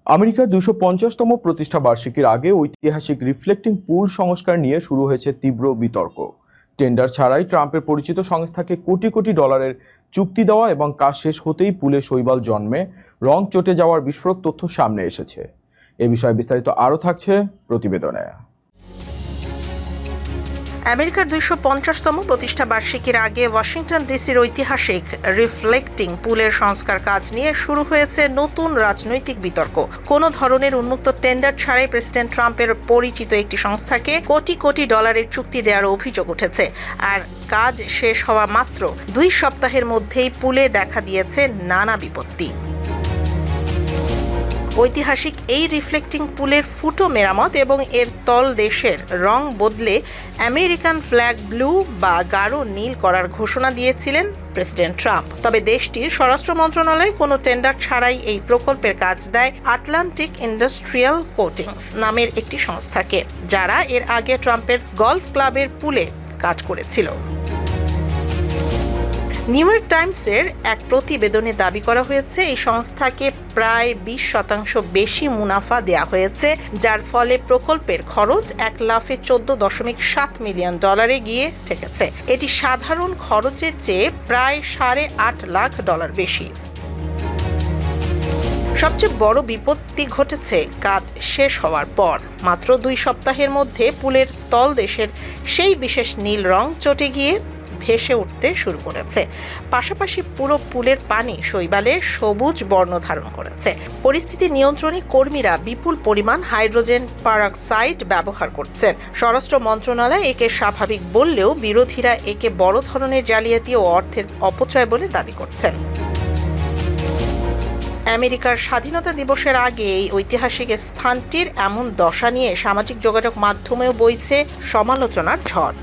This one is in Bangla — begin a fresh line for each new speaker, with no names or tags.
আমেরিকার ২৫০তম প্রতিষ্ঠা বার্ষিকীর আগে ঐতিহাসিক রিফ্লেক্টিং পুল সংস্কার নিয়ে শুরু হয়েছে তীব্র বিতর্ক। টেন্ডার ছাড়াই ট্রাম্পের পরিচিত সংস্থাকে কোটি কোটি ডলারের চুক্তি দেওয়া এবং কাজ শেষ হতেই পুলে শৈবাল জন্মে রং চটে যাওয়ার বিস্ফোরক তথ্য সামনে এসেছে। এ বিষয়ে বিস্তারিত আরও থাকছে প্রতিবেদনে।
আমেরিকার ২৫০তম প্রতিষ্ঠা বার্ষিকীর আগে ওয়াশিংটন ডিসির ঐতিহাসিক রিফ্লেক্টিং পুলের সংস্কার কাজ নিয়ে শুরু হয়েছে নতুন রাজনৈতিক বিতর্ক। কোনো ধরনের উন্মুক্ত টেন্ডার ছাড়াই প্রেসিডেন্ট ট্রাম্পের পরিচিত একটি সংস্থাকে কোটি কোটি ডলারের চুক্তি দেওয়ার অভিযোগ উঠেছে। আর কাজ শেষ হওয়া মাত্র ২ সপ্তাহের মধ্যেই পুলে দেখা দিয়েছে নানা বিপত্তি। ঐতিহাসিক এই রিফ্লেক্টিং পুলের ফুটো মেরামত এবং এর তল দেশের রং বদলে আমেরিকান ফ্ল্যাগ ব্লু বা গাঢ় নীল করার ঘোষণা দিয়েছিলেন প্রেসিডেন্ট ট্রাম্প। তবে দেশটির স্বরাষ্ট্র মন্ত্রণালয় কোনো টেন্ডার ছাড়াই এই প্রকল্পের কাজ দেয় আটলান্টিক ইন্ডাস্ট্রিয়াল কোটিংস নামের একটি সংস্থাকে, যারা এর আগে ট্রাম্পের গলফ ক্লাবের পুলে কাজ করেছিল। নিউ ইয়র্ক টাইমসের এক প্রতিবেদনে দাবি করা হয়েছে এই সংস্থাকে প্রায় ২০% বেশি মুনাফা দেওয়া হয়েছে, যার ফলে প্রকল্পের খরচ ১,১৪.৭ মিলিয়ন ডলারে গিয়ে ঠেকেছে। এটি সাধারণ খরচের চেয়ে প্রায় $৮.৫ লাখ বেশি। সবচেয়ে বড় বিপত্তি ঘটেছে কাজ শেষ হওয়ার পর। মাত্র ২ সপ্তাহের মধ্যে পুলের তল দেশের সেই বিশেষ নীল রং চটে গিয়ে ভেসে উঠতে শুরু করেছে। পাশাপাশি পুরো পুলের পানি শৈবালে সবুজ বর্ণ ধারণ করেছে। পরিস্থিতি নিয়ন্ত্রণে কর্মীরা বিপুল পরিমাণ হাইড্রোজেন পারঅক্সাইড ব্যবহার করছেন। স্বরাষ্ট্র মন্ত্রণালয় একে স্বাভাবিক বললেও বিরোধীরা একে বড় ধরনের জালিয়াতি ও অর্থের অপচয় বলে দাবি করছেন। আমেরিকার স্বাধীনতা দিবসের আগে এই ঐতিহাসিক স্থানটির এমন দশা নিয়ে সামাজিক যোগাযোগ মাধ্যমেও বইছে সমালোচনার ঝড়।